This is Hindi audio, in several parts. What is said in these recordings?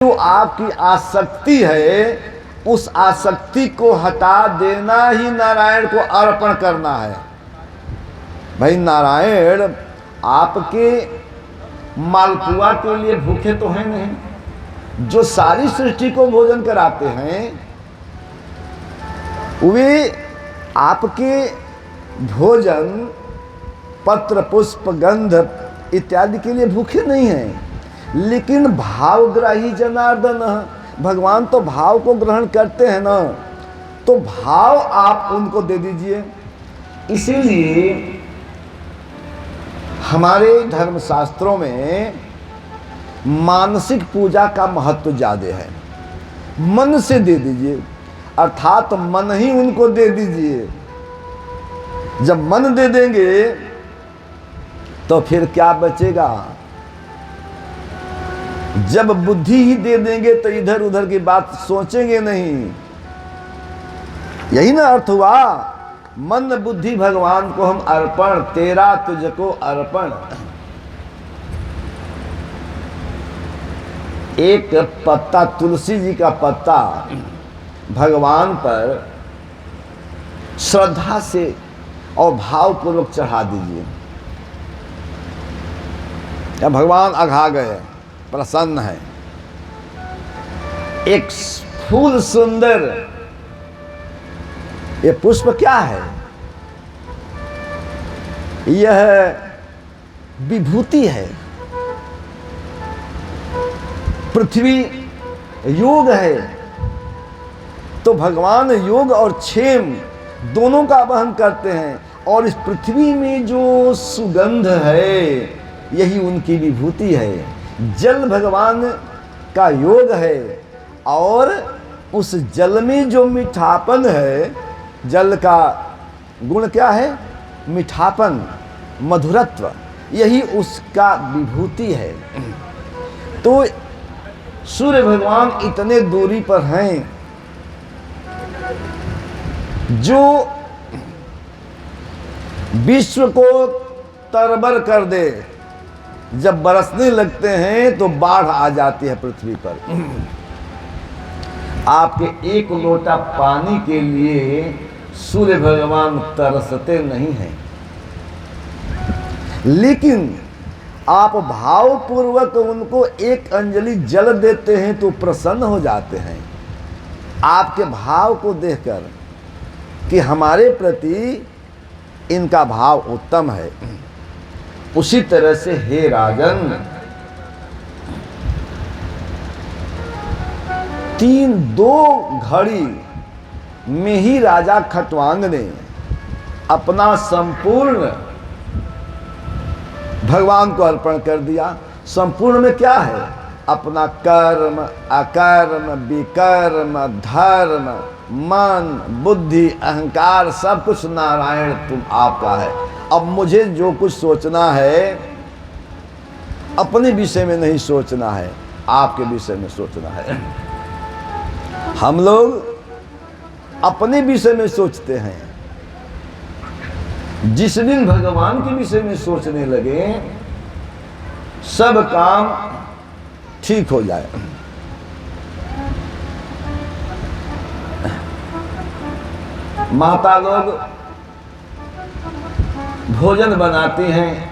जो आपकी आसक्ति है उस आसक्ति को हटा देना ही नारायण को अर्पण करना है। भाई नारायण आपके मालपुआ के लिए भूखे तो हैं नहीं, जो सारी सृष्टि को भोजन कराते हैं वे आपके भोजन पत्र पुष्प गंध इत्यादि के लिए भूखे नहीं हैं, लेकिन भावग्राही जनार्दन, भगवान तो भाव को ग्रहण करते हैं ना, तो भाव आप उनको दे दीजिए। इसीलिए हमारे धर्मशास्त्रों में मानसिक पूजा का महत्व ज्यादा है। मन से दे दीजिए, अर्थात मन ही उनको दे दीजिए। जब मन दे देंगे तो फिर क्या बचेगा? जब बुद्धि ही दे देंगे तो इधर उधर की बात सोचेंगे नहीं। यही ना अर्थ हुआ, मन बुद्धि भगवान को हम अर्पण, तेरा तुझको अर्पण। एक पत्ता, तुलसी जी का पत्ता भगवान पर श्रद्धा से और भावपूर्वक चढ़ा दीजिए, या भगवान अघा गए, प्रसन्न है। एक फूल सुंदर, ये पुष्प क्या है? यह विभूति है। पृथ्वी योग है, तो भगवान योग और क्षेम दोनों का वहन करते हैं, और इस पृथ्वी में जो सुगंध है यही उनकी विभूति है। जल भगवान का योग है, और उस जल में जो मीठापन है, जल का गुण क्या है? मीठापन, मधुरत्व, यही उसका विभूति है। तो सूर्य भगवान इतने दूरी पर हैं जो विश्व को तरबर कर दे। जब बरसने लगते हैं तो बाढ़ आ जाती है पृथ्वी पर। आपके एक लोटा पानी के लिए सूर्य भगवान तरसते नहीं हैं, लेकिन आप भावपूर्वक उनको एक अंजलि जल देते हैं तो प्रसन्न हो जाते हैं, आपके भाव को देखकर कि हमारे प्रति इनका भाव उत्तम है। उसी तरह से हे राजन, 2 घड़ी में ही राजा खटवांग ने अपना संपूर्ण भगवान को अर्पण कर दिया। संपूर्ण में क्या है? अपना कर्म, अकर्म, विकर्म, धर्म, मन, बुद्धि, अहंकार, सब कुछ नारायण तुम आपका है। अब मुझे जो कुछ सोचना है अपने विषय में नहीं सोचना है, आपके विषय में सोचना है। हम लोग अपने विषय में सोचते हैं, जिस दिन भगवान के विषय में सोचने लगे सब काम ठीक हो जाए। माता लोग भोजन बनाती हैं,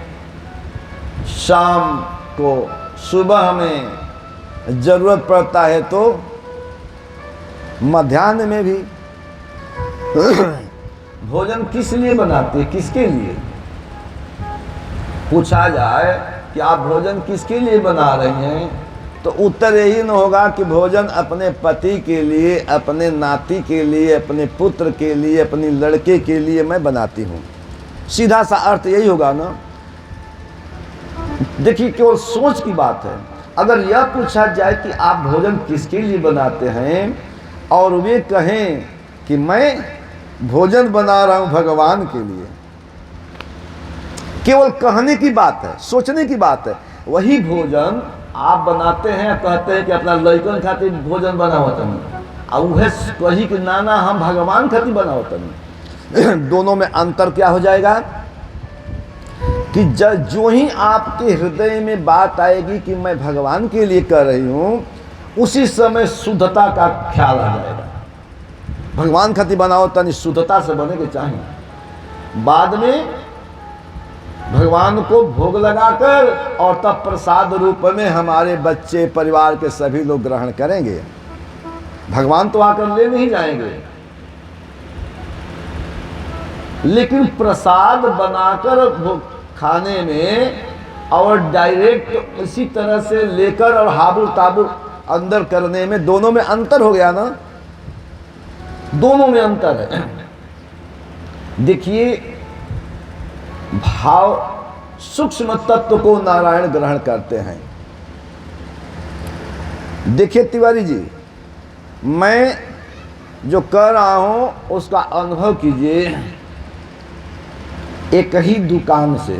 शाम को, सुबह में जरूरत पड़ता है तो मध्याह्न में भी। भोजन किस लिए बनाती है, किसके लिए? पूछा जाए कि आप भोजन किसके लिए बना रही हैं, तो उत्तर यही न होगा कि भोजन अपने पति के लिए, अपने नाती के लिए, अपने पुत्र के लिए, अपनी लड़के के लिए मैं बनाती हूँ। सीधा सा अर्थ यही होगा ना। देखिए, केवल सोच की बात है। अगर यह पूछा जाए कि आप भोजन किसके लिए बनाते हैं, और वे कहें कि मैं भोजन बना रहा हूं भगवान के लिए, केवल कहने की बात है, सोचने की बात है। वही भोजन आप बनाते हैं, कहते हैं कि अपना लड़कन खातिर भोजन बनाओ तनी, और वह कही कि नाना हम भगवान खातिर बनाओ तनी। दोनों में अंतर क्या हो जाएगा कि जो ही आपके हृदय में बात आएगी कि मैं भगवान के लिए कर रही हूं, उसी समय शुद्धता का ख्याल आ जाएगा। भगवान खातिर बनाओ तनि शुद्धता से बने के चाहिए। बाद में भगवान को भोग लगाकर और तब प्रसाद रूप में हमारे बच्चे परिवार के सभी लोग ग्रहण करेंगे। भगवान तो आकर ले नहीं जाएंगे, लेकिन प्रसाद बनाकर खाने में और डायरेक्ट इसी तरह से लेकर और हाबुड़ ताबुड़ अंदर करने में, दोनों में अंतर हो गया ना, दोनों में अंतर है। देखिए, भाव सूक्ष्म तत्व को नारायण ग्रहण करते हैं। देखिए तिवारी जी, मैं जो कर रहा हूं उसका अनुभव कीजिए। एक ही दुकान से,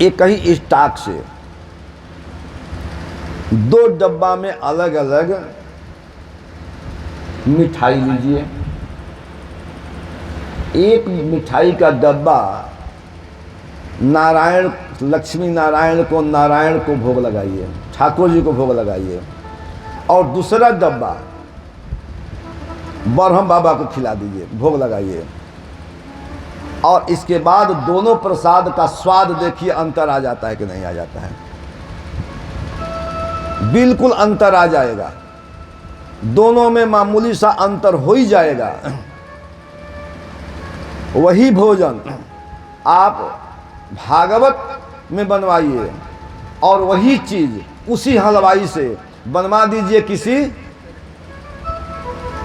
एक ही स्टॉक से 2 डब्बा में अलग अलग मिठाई लीजिए। एक मिठाई का डब्बा नारायण, लक्ष्मी नारायण को भोग लगाइए, ठाकुर जी को भोग लगाइए, और दूसरा डब्बा ब्रह्म बाबा को खिला दीजिए, भोग लगाइए। और इसके बाद दोनों प्रसाद का स्वाद देखिए, अंतर आ जाता है कि नहीं आ जाता है। बिल्कुल अंतर आ जाएगा, दोनों में मामूली सा अंतर हो ही जाएगा। वही भोजन आप भागवत में बनवाइए और वही चीज उसी हलवाई से बनवा दीजिए किसी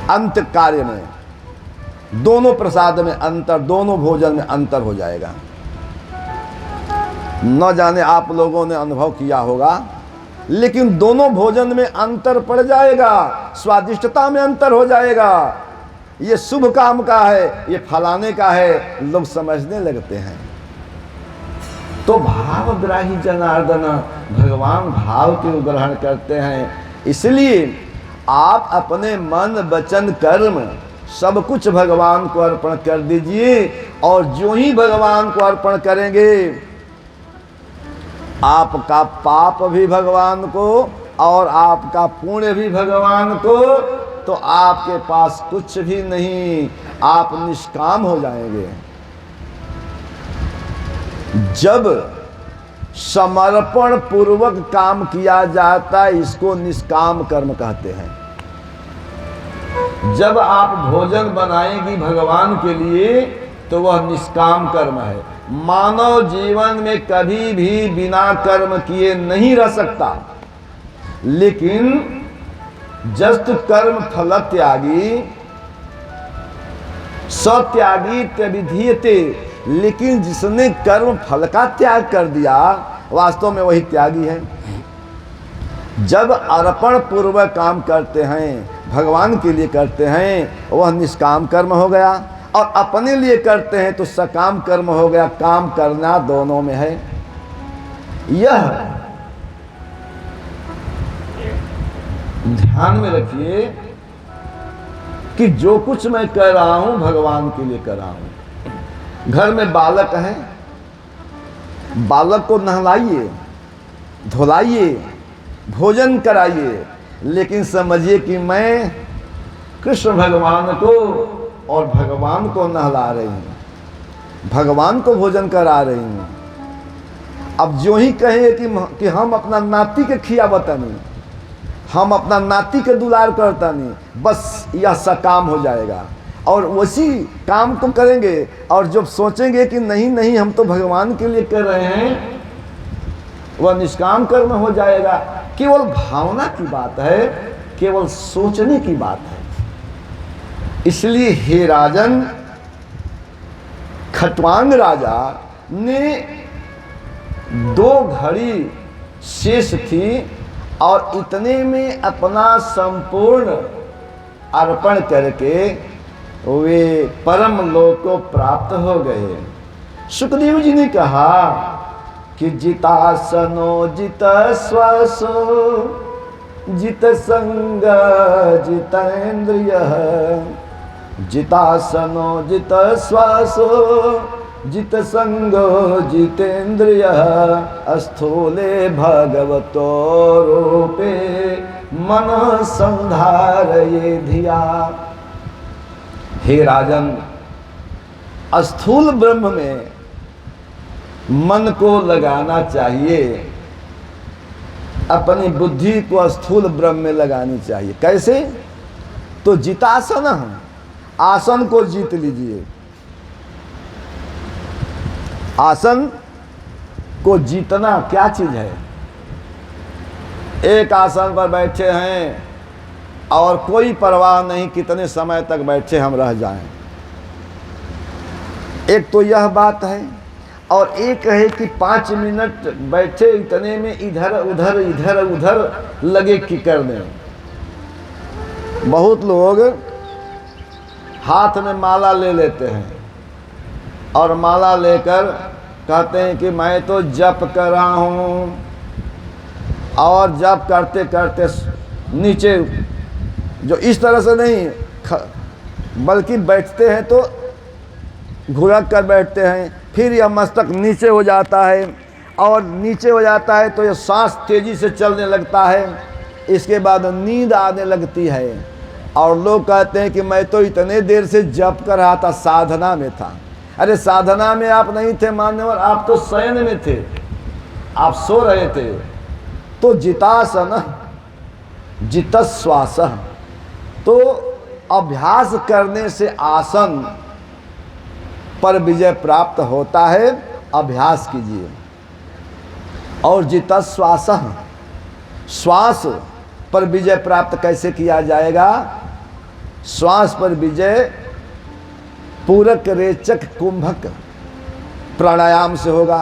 अंत कार्य में, दोनों प्रसाद में अंतर, दोनों भोजन में अंतर हो जाएगा। न जाने आप लोगों ने अनुभव किया होगा, लेकिन दोनों भोजन में अंतर पड़ जाएगा, स्वादिष्टता में अंतर हो जाएगा। ये शुभ काम का है, ये फलाने का है, लोग समझने लगते हैं। तो भावग्राही जनार्दन, भगवान भाव के ग्रहण करते हैं। इसलिए आप अपने मन वचन कर्म सब कुछ भगवान को अर्पण कर दीजिए, और जो ही भगवान को अर्पण करेंगे, आपका पाप भी भगवान को और आपका पुण्य भी भगवान को, तो आपके पास कुछ भी नहीं, आप निष्काम हो जाएंगे। जब समर्पण पूर्वक काम किया जाता है, इसको निष्काम कर्म कहते हैं। जब आप भोजन बनाएंगी भगवान के लिए, तो वह निष्काम कर्म है। मानव जीवन में कभी भी बिना कर्म किए नहीं रह सकता, लेकिन जस्त कर्म फल त्यागी सत्यागी त्यभिधीयते, लेकिन जिसने कर्म फल का त्याग कर दिया, वास्तव में वही त्यागी है। जब अर्पण पूर्वक काम करते हैं, भगवान के लिए करते हैं, वह निष्काम कर्म हो गया, और अपने लिए करते हैं तो सकाम कर्म हो गया। काम करना दोनों में है। यह ध्यान में रखिए कि जो कुछ मैं कर रहा हूं भगवान के लिए कर रहा हूं। घर में बालक है, बालक को नहलाइए, धुलाइए, भोजन कराइए, लेकिन समझिए कि मैं कृष्ण भगवान को और भगवान को नहला रही हूँ, भगवान को भोजन करा रही हूँ। अब जो ही कहे कि हम अपना नाती के खियावता नहीं, हम अपना नाती के दुलार करता नहीं, बस यह सकाम हो जाएगा। और उसी काम को करेंगे, और जब सोचेंगे कि नहीं नहीं हम तो भगवान के लिए कर रहे हैं, वह निष्काम कर्म हो जाएगा। केवल भावना की बात है, केवल सोचने की बात है। इसलिए हे राजन, खट्वांग राजा ने 2 घड़ी शेष थी, और इतने में अपना संपूर्ण अर्पण करके वे परम लोक को प्राप्त हो गए। सुखदेव जी ने कहा कि जितासनो जित श्वासो जित संग जितेन्द्रिय, जितासनो जित श्वासो जित संगो जितेन्द्रिय स्थूले भगवतो रूपे मन संधारये धिया। हे राजन, स्थूल ब्रह्म में मन को लगाना चाहिए, अपनी बुद्धि को स्थूल ब्रह्म में लगानी चाहिए। कैसे? तो जितासन, आसन को जीत लीजिए। आसन को जीतना क्या चीज है? एक आसन पर बैठे हैं और कोई परवाह नहीं कितने समय तक बैठे हम रह जाएं। एक तो यह बात है, और एक है कि 5 मिनट बैठे इतने में इधर उधर लगे कि कर दें। बहुत लोग हाथ में माला ले लेते हैं और माला लेकर कहते हैं कि मैं तो जप कर रहा हूँ, और जप करते करते नीचे, जो इस तरह से नहीं बल्कि बैठते हैं तो घुरक कर बैठते हैं, फिर यह मस्तक नीचे हो जाता है, और नीचे हो जाता है तो यह सांस तेजी से चलने लगता है, इसके बाद नींद आने लगती है। और लोग कहते हैं कि मैं तो इतने देर से जप कर रहा था, साधना में था। अरे साधना में आप नहीं थे मान्यवर, आप तो शयन में थे, आप सो रहे थे। तो जितासन जितश्वास, तो अभ्यास करने से आसन पर विजय प्राप्त होता है। अभ्यास कीजिए। और जितश्वास, श्वास पर विजय प्राप्त कैसे किया जाएगा? श्वास पर विजय पूरक रेचक कुंभक प्राणायाम से होगा।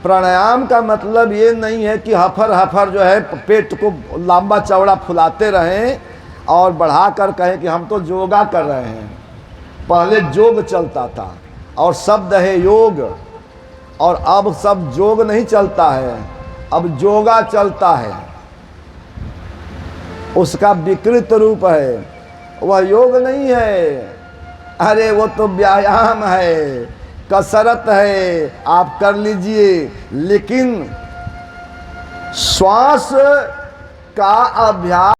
प्राणायाम का मतलब ये नहीं है कि हफर हफर जो है पेट को लंबा चौड़ा फुलाते रहें और बढ़ाकर कहें कि हम तो योगा कर रहे हैं। पहले योग चलता था और शब्द है योग, और अब सब योग नहीं चलता है, अब योगा चलता है। उसका विकृत रूप है, वह योग नहीं है। अरे वो तो व्यायाम है, कसरत है, आप कर लीजिए, लेकिन श्वास का अभ्यास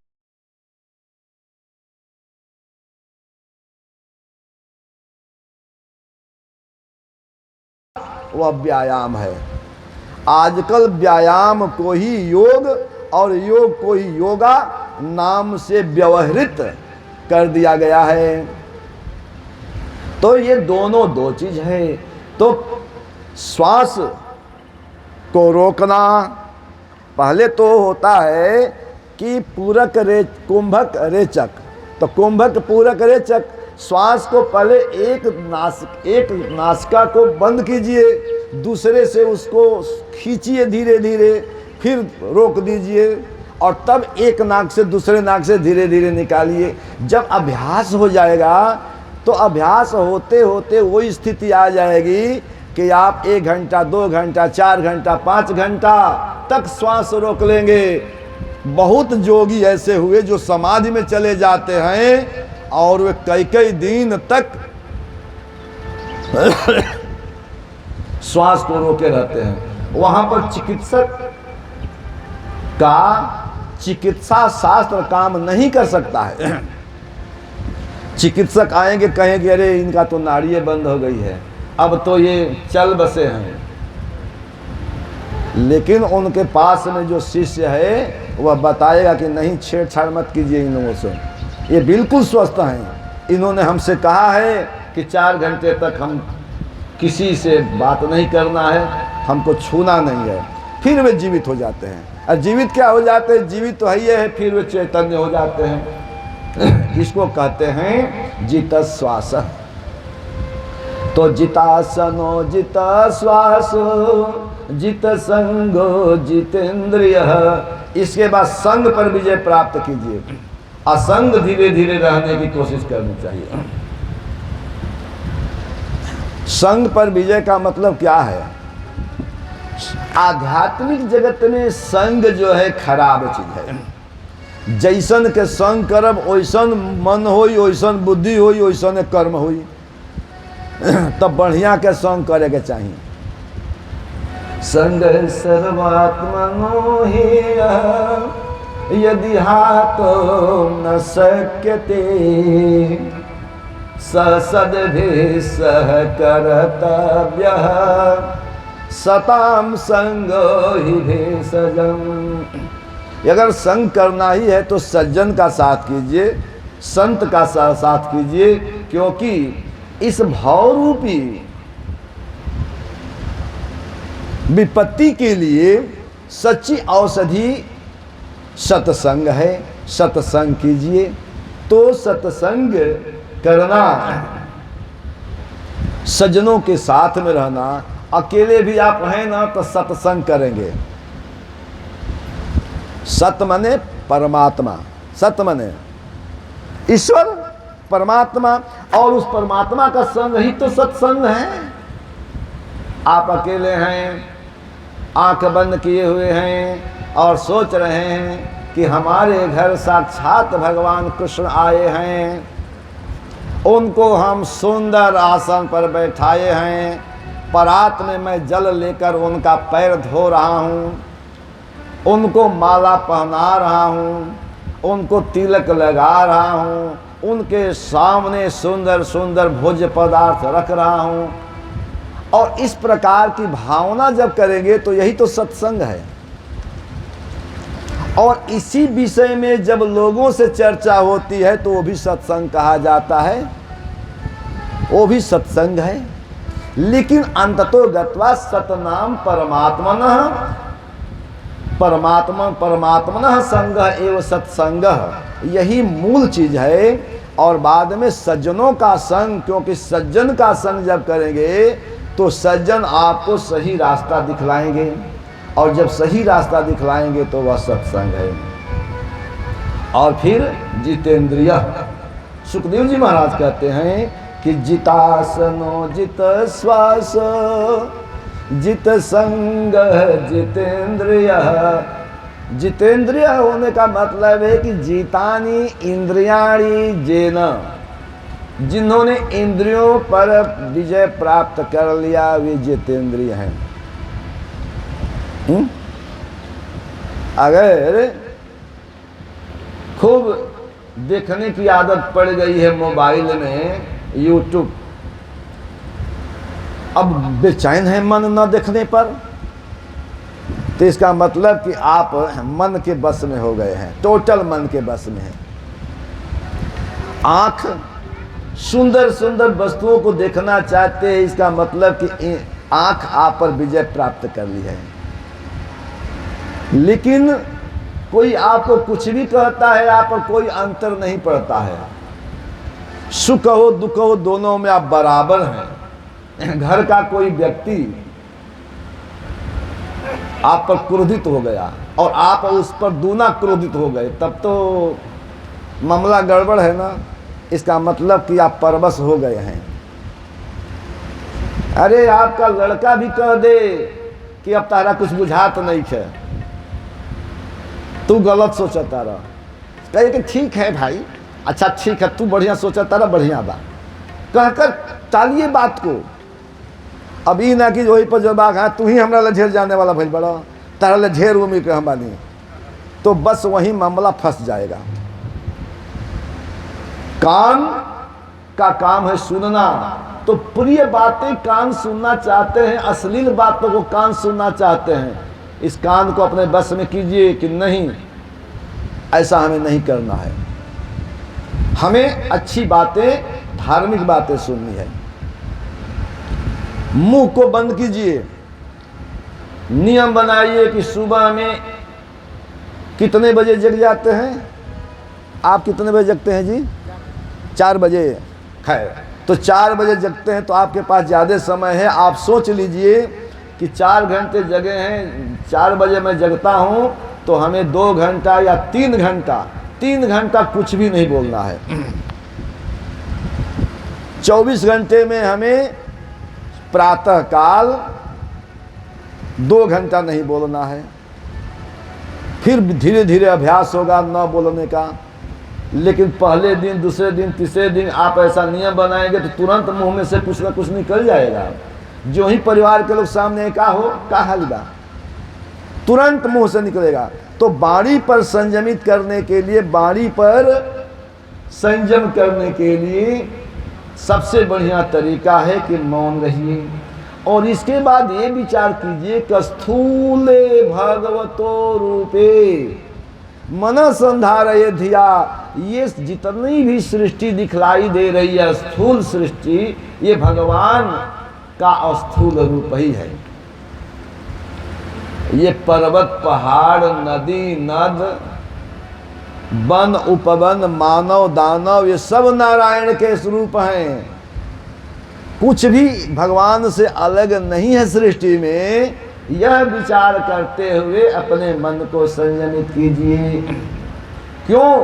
वह व्यायाम है। आजकल व्यायाम को ही योग और योग को ही योगा नाम से व्यवहृत कर दिया गया है। तो ये दोनों दो चीज है। तो श्वास को रोकना पहले तो होता है कि पूरक कुंभक रेचक। तो कुंभक पूरक रेचक, श्वास को पहले एक नासिका को बंद कीजिए, दूसरे से उसको खींचिए धीरे धीरे, फिर रोक दीजिए, और तब एक नाक से दूसरे नाक से धीरे धीरे निकालिए। जब अभ्यास हो जाएगा तो अभ्यास होते होते वही स्थिति आ जाएगी कि आप 1 घंटा 2 घंटा 4 घंटा 5 घंटा तक श्वास रोक लेंगे। बहुत योगी ऐसे हुए जो समाधि में चले जाते हैं और वे कई दिन तक श्वास को रोके रहते हैं। वहां पर चिकित्सक का चिकित्सा शास्त्र काम नहीं कर सकता है। चिकित्सक आएंगे, कहेंगे अरे इनका तो नाड़ियाँ बंद हो गई है, अब तो ये चल बसे हैं। लेकिन उनके पास में जो शिष्य है वह बताएगा कि नहीं, छेड़छाड़ मत कीजिए इन लोगों से, ये बिल्कुल स्वस्थ हैं। इन्होंने हमसे कहा है कि 4 घंटे तक हम किसी से बात नहीं करना है, हमको छूना नहीं है। फिर वे जीवित हो जाते हैं। और जीवित क्या हो जाते हैं? जीवित तो है, है फिर वे चैतन्य हो जाते हैं। इसको कहते हैं जित श्वास। तो जितासनो जित श्वास जित संगो जितेन्द्रिय। इसके बाद संग पर विजय प्राप्त कीजिए। असंग धीरे धीरे रहने की कोशिश करनी चाहिए। संग पर विजय का मतलब क्या है? आध्यात्मिक जगत में संग जो है खराब चीज है। जैसन के संग करब ओइसन मन होई, ओइसन बुद्धि होई, ओइसन कर्म होई। तब बढ़िया के संग करे के चाहिए। संग सर्वात्मनो ही यदि हाथो न शक्यते ससद्भिः सह कर्तव्यः सताम संगो हि भेषजम्। अगर संग करना ही है तो सज्जन का साथ कीजिए, संत का साथ कीजिए, क्योंकि इस भावरूपी विपत्ति के लिए सच्ची औषधि सत्संग है। सत्संग कीजिए। तो सत्संग करना, सज्जनों के साथ में रहना, अकेले भी आप हैं ना तो सत्संग करेंगे। सत मने परमात्मा, सत मने ईश्वर परमात्मा, और उस परमात्मा का संग ही तो सत्संग है। आप अकेले हैं, आंख बंद किए हुए हैं और सोच रहे हैं कि हमारे घर साक्षात भगवान कृष्ण आए हैं, उनको हम सुंदर आसन पर बैठाए हैं, परात में मैं जल लेकर उनका पैर धो रहा हूँ, उनको माला पहना रहा हूँ, उनको तिलक लगा रहा हूँ, उनके सामने सुंदर सुंदर भोज्य पदार्थ रख रहा हूँ। और इस प्रकार की भावना जब करेंगे तो यही तो सत्संग है। और इसी विषय में जब लोगों से चर्चा होती है तो वो भी सत्संग कहा जाता है, वो भी सत्संग है। लेकिन अंततो गत्वा सतनाम परमात्मनः परमात्मनः संग एवं सत्संग, यही मूल चीज है। और बाद में सज्जनों का संग, क्योंकि सज्जन का संग जब करेंगे तो सज्जन आपको सही रास्ता दिखलाएंगे, और जब सही रास्ता दिखलाएंगे तो वह सत्संग है। और फिर जितेंद्रिय, सुखदेव जी महाराज कहते हैं कि जितासनो जित श्वास जित संग जितेंद्रिय। जितेंद्रिय होने का मतलब है कि जीतानी इंद्रियाणी जेन, जिन्होंने इंद्रियों पर विजय प्राप्त कर लिया वे जितेंद्रिय हैं। अगर खूब देखने की आदत पड़ गई है मोबाइल में यूट्यूब, अब बेचैन है मन न देखने पर, तो इसका मतलब कि आप मन के बस में हो गए हैं, टोटल मन के बस में है। आंख सुंदर सुंदर वस्तुओं को देखना चाहते हैं, इसका मतलब कि आंख आप पर विजय प्राप्त कर ली है। लेकिन कोई आपको कुछ भी कहता है, आप पर कोई अंतर नहीं पड़ता है। सुख हो दुख हो दोनों में आप बराबर हैं। घर का कोई व्यक्ति आप पर क्रोधित हो गया और आप उस पर दूना क्रोधित हो गए, तब तो मामला गड़बड़ है ना। इसका मतलब कि आप परवश हो गए हैं। अरे आपका लड़का भी कह दे कि अब तारा कुछ बुझात नहीं है, तू गलत सोचता रहा, कहे कि ठीक है भाई, अच्छा ठीक है, तू बढ़िया सोचता रहा, बढ़िया बा, कहकर टालिए बात को। अभी ना कि वही पर जवाब है, तू ही हमारा लझेर जाने वाला भइल बड़ा, तारा लझेर उम्र के हम बानी, तो बस वही मामला फंस जाएगा। कान का काम है सुनना, तो प्रिय बातें कान सुनना चाहते हैं, अश्लील बातों को कान सुनना चाहते हैं। इस कान को अपने बस में कीजिए कि नहीं, ऐसा हमें नहीं करना है। हमें अच्छी बातें, धार्मिक बातें सुननी है। मुंह को बंद कीजिए। नियम बनाइए कि सुबह में कितने बजे जग जाते हैं आप? कितने बजे जगते हैं जी? 4 बजे। खैर, तो 4 बजे जगते हैं तो आपके पास ज़्यादा समय है। आप सोच लीजिए कि 4 घंटे जगे हैं, 4 बजे मैं जगता हूँ, तो हमें 2 घंटा या 3 घंटा कुछ भी नहीं बोलना है। 24 घंटे में हमें प्रातः काल 2 घंटा नहीं बोलना है। फिर धीरे धीरे अभ्यास होगा न बोलने का। लेकिन पहले दिन, दूसरे दिन, तीसरे दिन आप ऐसा नियम बनाएंगे तो तुरंत मुंह में से कुछ ना कुछ निकल जाएगा। जो ही परिवार के लोग सामने का हो, का हाल बा, तुरंत मुंह से निकलेगा। तो वाणी पर संयमित करने के लिए, वाणी पर संयम करने के लिए सबसे बढ़िया तरीका है कि मौन रहिए। और इसके बाद ये विचार कीजिए कि स्थूले भगवतो रूपे मन संधारय धिया, ये जितनी भी सृष्टि दिखलाई दे रही है, स्थूल सृष्टि, ये भगवान का स्थूल रूप ही है। ये पर्वत, पहाड़, नदी, नद, वन, उपवन, मानव, दानव, ये सब नारायण के स्वरूप हैं। कुछ भी भगवान से अलग नहीं है सृष्टि में। यह विचार करते हुए अपने मन को संयमित कीजिए। क्यों?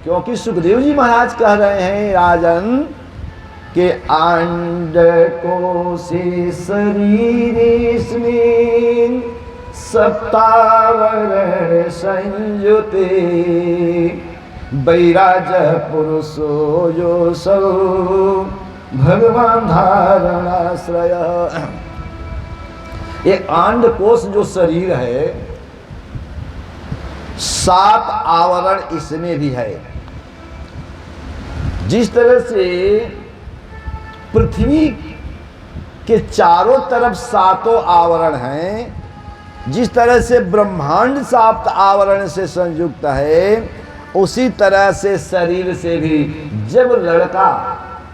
क्योंकि सुखदेव जी महाराज कह रहे हैं राजन के आंड को से शरीरेस्मिन् सप्तावरण संयुते वैराज पुरुषो जो सौ भगवान धारणाश्रय। ये आंड कोश जो शरीर है, 7 आवरण इसमें भी है। जिस तरह से पृथ्वी के चारों तरफ 7 आवरण हैं, जिस तरह से ब्रह्मांड 7 आवरण से संयुक्त है, उसी तरह से शरीर से भी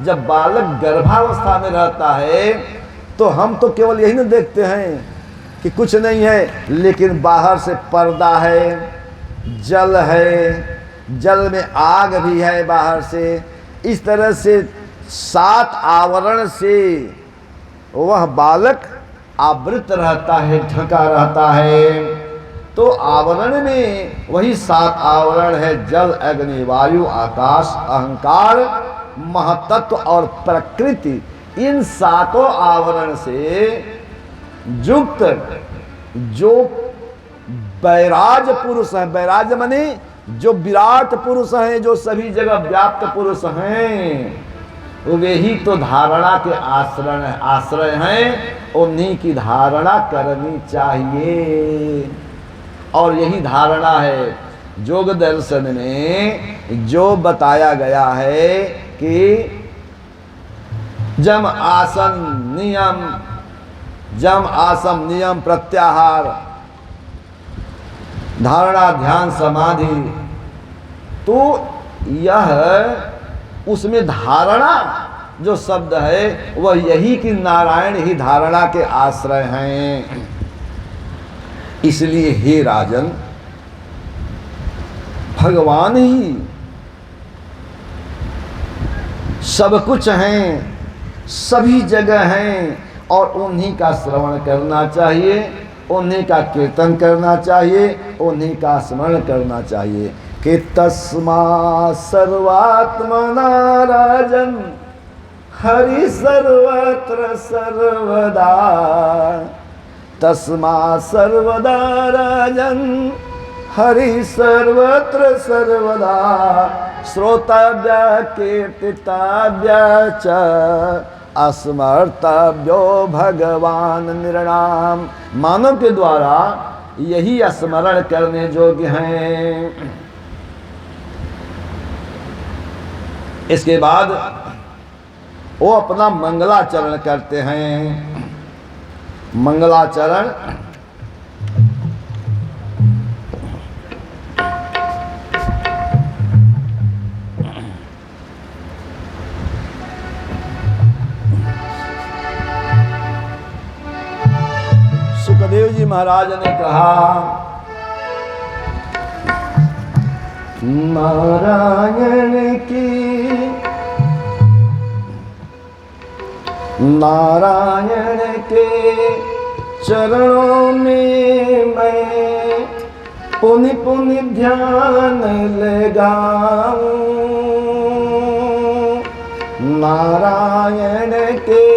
जब बालक गर्भावस्था में रहता है तो हम तो केवल यही न देखते हैं कि कुछ नहीं है, लेकिन बाहर से पर्दा है, जल है, जल में आग भी है बाहर से। इस तरह से 7 आवरण से वह बालक आवृत रहता है, ढका रहता है। तो आवरण में वही 7 आवरण है, जल, अग्नि, वायु, आकाश, अहंकार, महतत्व और प्रकृति। इन 7 आवरण से युक्त जो बैराज पुरुष है, बैराज माने जो विराट पुरुष हैं, जो सभी जगह व्याप्त पुरुष हैं, वे ही तो धारणा के आश्रय हैं। उन्हीं की धारणा करनी चाहिए। और यही धारणा है योग दर्शन में जो बताया गया है कि जम आसन नियम प्रत्याहार, धारणा, ध्यान, समाधि। तो यह उसमें धारणा जो शब्द है वह यही कि नारायण ही धारणा के आश्रय हैं। इसलिए हे राजन, भगवान ही सब कुछ हैं, सभी जगह हैं, और उन्हीं का श्रवण करना चाहिए, उन्हीं का कीर्तन करना चाहिए, उन्हीं का स्मरण करना चाहिए। कि तस्मा सर्वात्मना राजन हरि सर्वत्र सर्वदा, तस्मा सर्वदा राजन हरि सर्वत्र सर्वदा, श्रोतव्य कीर्तितव्य च अस्मर्तव्यो भगवान निर्णाम। मानव के द्वारा यही स्मरण करने योग्य हैं। इसके बाद वो अपना मंगलाचरण करते हैं। मंगलाचरण सुखदेव जी महाराज ने कहा, नारायण के चरणों में मैं पुनि पुनि ध्यान लगाऊं, नारायण के